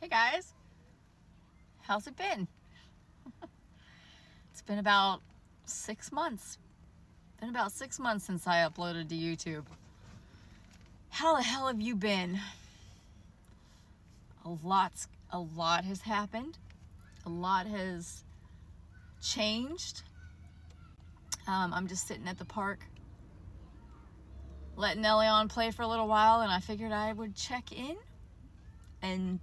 Hey guys, how's it been? It's been about 6 months. Been about 6 months since I uploaded to YouTube. How the hell have you been? A lot has happened. A lot has changed. I'm just sitting at the park, letting Elion play for a little while, and I figured I would check in and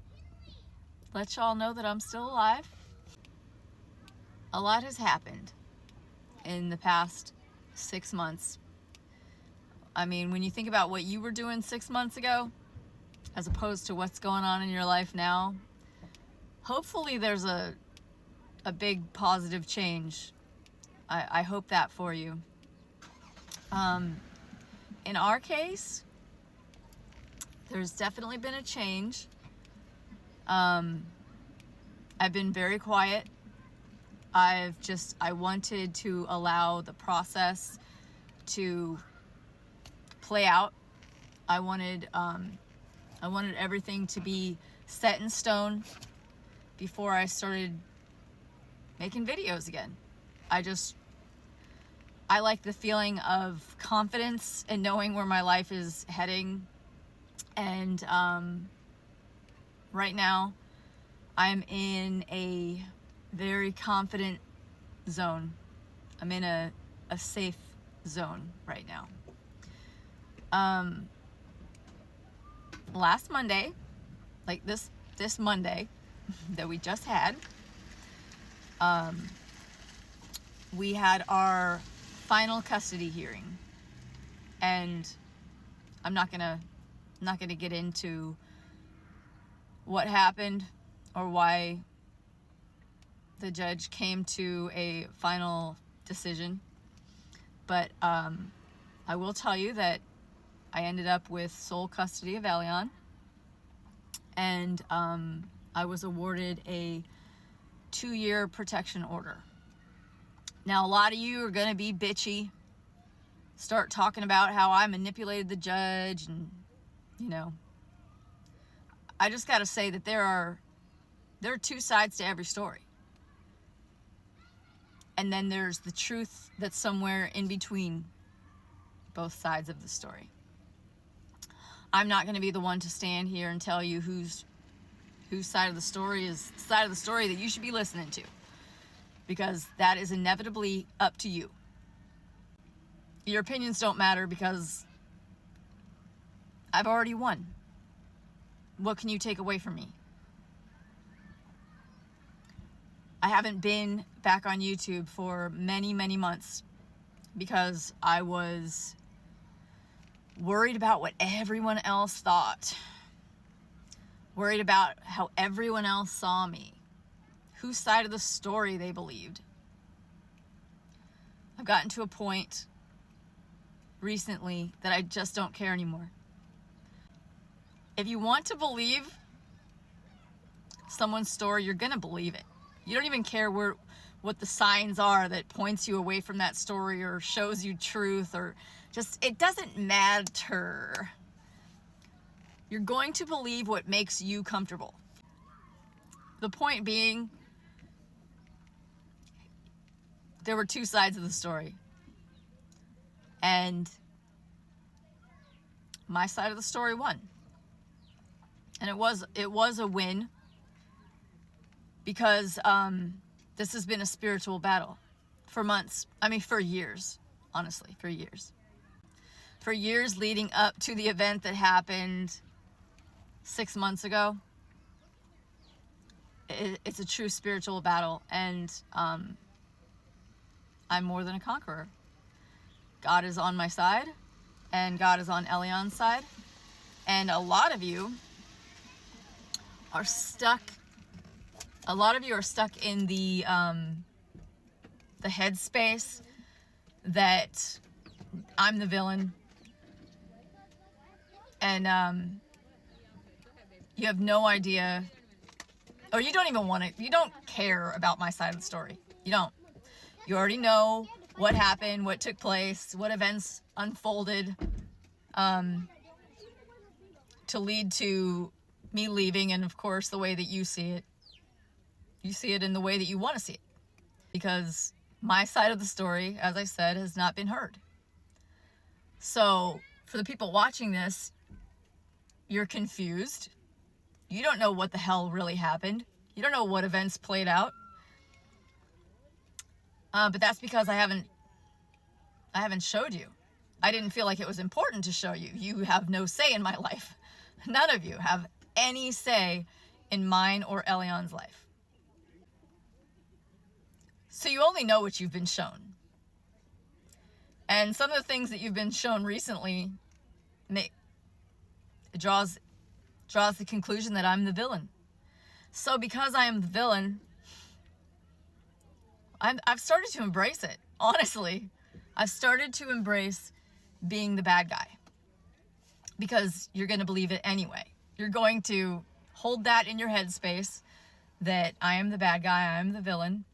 let y'all know that I'm still alive. A lot has happened in the past 6 months. I mean, when you think about what you were doing 6 months ago, as opposed to what's going on in your life now, hopefully there's a big positive change. I hope that for you. In our case, there's definitely been a change. I've been very quiet. I wanted to allow the process to play out. I wanted everything to be set in stone before I started making videos again. I like the feeling of confidence and knowing where my life is heading. And right now, I'm in a very confident zone. I'm in a safe zone right now. Last Monday, like this Monday that we just had, we had our final custody hearing, and I'm not gonna get into what happened or why the judge came to a final decision, but I will tell you that I ended up with sole custody of Elion, and I was awarded a 2-year protection order. Now, a lot of you are going to be bitchy, start talking about how I manipulated the judge, and I just got to say that there are two sides to every story. And then there's the truth that's somewhere in between both sides of the story. I'm not going to be the one to stand here and tell you whose side of the story is the side of the story that you should be listening to, because that is inevitably up to you. Your opinions don't matter because I've already won. What can you take away from me? I haven't been back on YouTube for many, many months because I was worried about what everyone else thought. Worried about how everyone else saw me. Whose side of the story they believed. I've gotten to a point recently that I just don't care anymore. If you want to believe someone's story, you're gonna believe it. You don't even care what the signs are that points you away from that story or shows you truth, or just, it doesn't matter. You're going to believe what makes you comfortable. The point being, there were two sides of the story. And my side of the story won. And it was a win because this has been a spiritual battle for months. I mean, for years, honestly, for years. For years leading up to the event that happened 6 months ago. It's a true spiritual battle, and I'm more than a conqueror. God is on my side, and God is on Elion's side, and a lot of you are stuck. A lot of you are stuck in the headspace that I'm the villain, and you have no idea, or you don't even want to. You don't care about my side of the story. You don't. You already know what happened, what took place, what events unfolded to lead to me leaving, and of course the way that you see it in the way that you want to see it. Because my side of the story, as I said, has not been heard. So for the people watching this, you're confused. You don't know what the hell really happened. You don't know what events played out. But that's because I haven't showed you. I didn't feel like it was important to show you. You have no say in my life. None of you have any say in mine or Elian's life. So you only know what you've been shown. And some of the things that you've been shown recently it draws the conclusion that I'm the villain. So because I am the villain, I've started to embrace it. Honestly, I've started to embrace being the bad guy. Because you're going to believe it anyway. You're going to hold that in your headspace that I am the bad guy, I am the villain.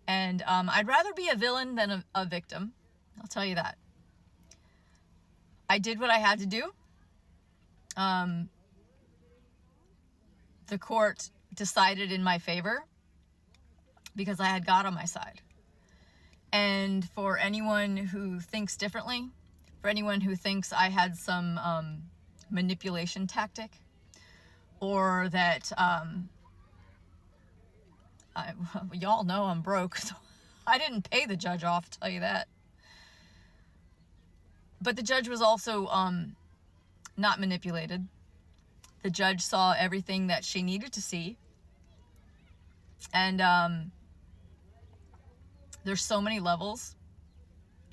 And I'd rather be a villain than a victim. I'll tell you that. I did what I had to do. The court decided in my favor because I had God on my side. And for anyone who thinks differently, for anyone who thinks I had some manipulation tactic, or that y'all know I'm broke, so I didn't pay the judge off, I'll tell you that. But the judge was also not manipulated. The judge saw everything that she needed to see. And there's so many levels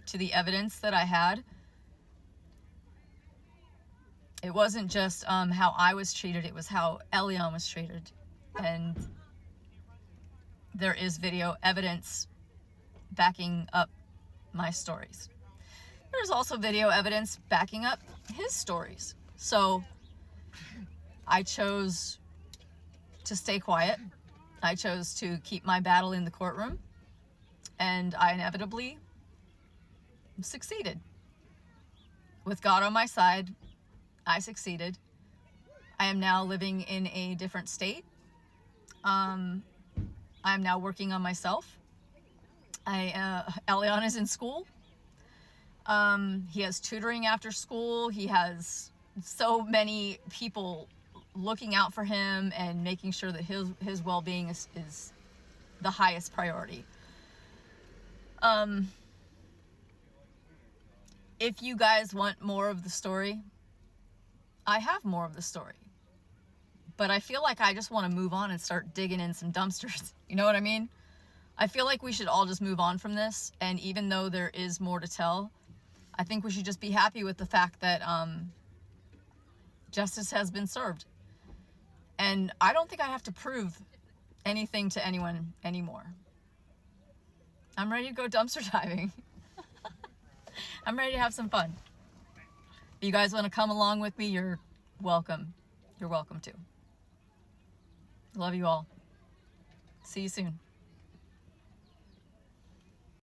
to the evidence that I had. It wasn't just how I was treated, it was how Elian was treated. And there is video evidence backing up my stories. There's also video evidence backing up his stories. So I chose to stay quiet. I chose to keep my battle in the courtroom. And I inevitably succeeded. With God on my side, I succeeded. I am now living in a different state. I'm now working on myself. Elian is in school. He has tutoring after school. He has so many people looking out for him and making sure that his well-being is the highest priority. If you guys want more of the story, I have more of the story. But I feel like I just want to move on and start digging in some dumpsters. You know what I mean? I feel like we should all just move on from this. And even though there is more to tell, I think we should just be happy with the fact that justice has been served. And I don't think I have to prove anything to anyone anymore. I'm ready to go dumpster diving. I'm ready to have some fun. If you guys want to come along with me, you're welcome. You're welcome to. Love you all. See you soon.